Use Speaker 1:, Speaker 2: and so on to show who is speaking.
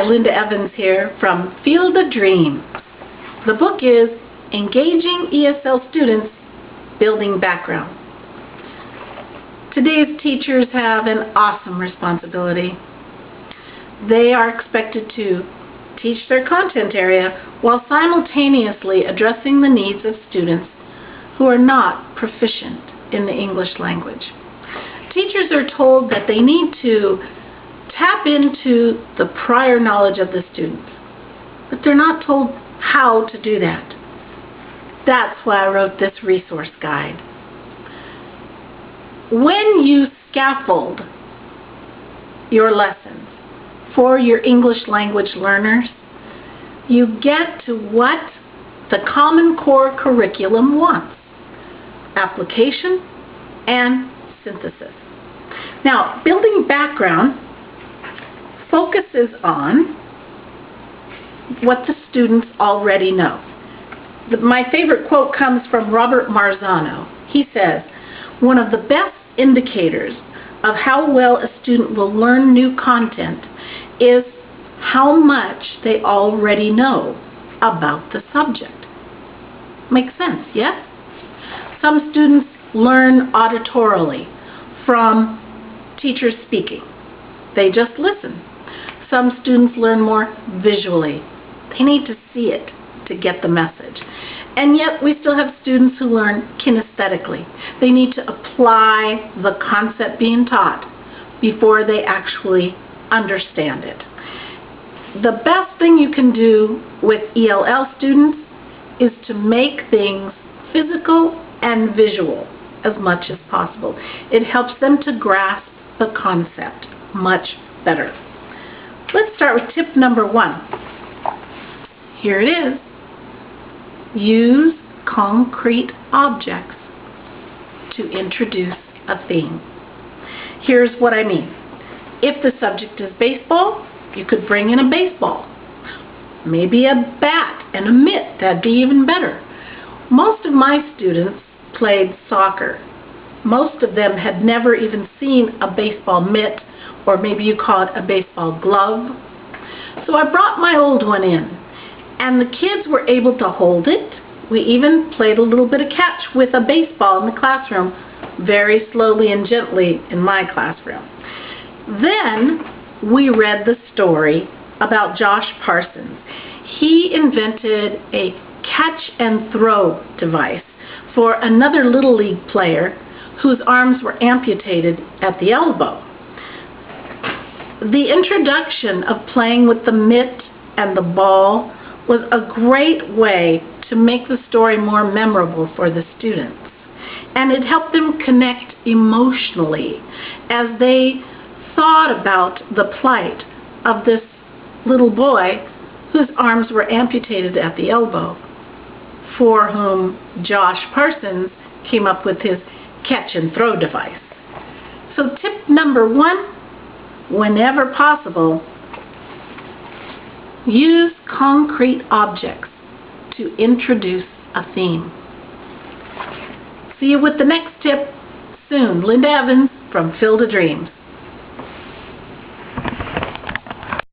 Speaker 1: Linda Evans here from Field of Dreams. The book is Engaging ESL Students, Building Background. Today's teachers have an awesome responsibility. They are expected to teach their content area while simultaneously addressing the needs of students who are not proficient in the English language. Teachers are told that they need to tap into the prior knowledge of the students, but they're not told how to do that. That's why I wrote this resource guide. When you scaffold your lessons for your English language learners, you get to what the Common Core curriculum wants: application and synthesis. Now, building background focuses on what the students already know. My favorite quote comes from Robert Marzano. He says, "One of the best indicators of how well a student will learn new content is how much they already know about the subject." Makes sense, yes? Some students learn auditorily from teachers speaking. They just listen. Some students learn more visually. They need to see it to get the message. And yet we still have students who learn kinesthetically. They need to apply the concept being taught before they actually understand it. The best thing you can do with ELL students is to make things physical and visual as much as possible. It helps them to grasp the concept much better. Let's start with tip number 1. Here it is. Use concrete objects to introduce a theme. Here's what I mean. If the subject is baseball, you could bring in a baseball. Maybe a bat and a mitt. That'd be even better. Most of my students played soccer. Most of them had never even seen a baseball mitt, or maybe you call it a baseball glove. So I brought my old one in, and the kids were able to hold it. We even played a little bit of catch with a baseball in the classroom, very slowly and gently in my classroom. Then we read the story about Josh Parsons. He invented a catch and throw device for another Little League player whose arms were amputated at the elbow. The introduction of playing with the mitt and the ball was a great way to make the story more memorable for the students. And it helped them connect emotionally as they thought about the plight of this little boy whose arms were amputated at the elbow, for whom Josh Parsons came up with his catch and throw device. So tip number 1, whenever possible, use concrete objects to introduce a theme. See you with the next tip soon. Linda Evans from Field of Dreams.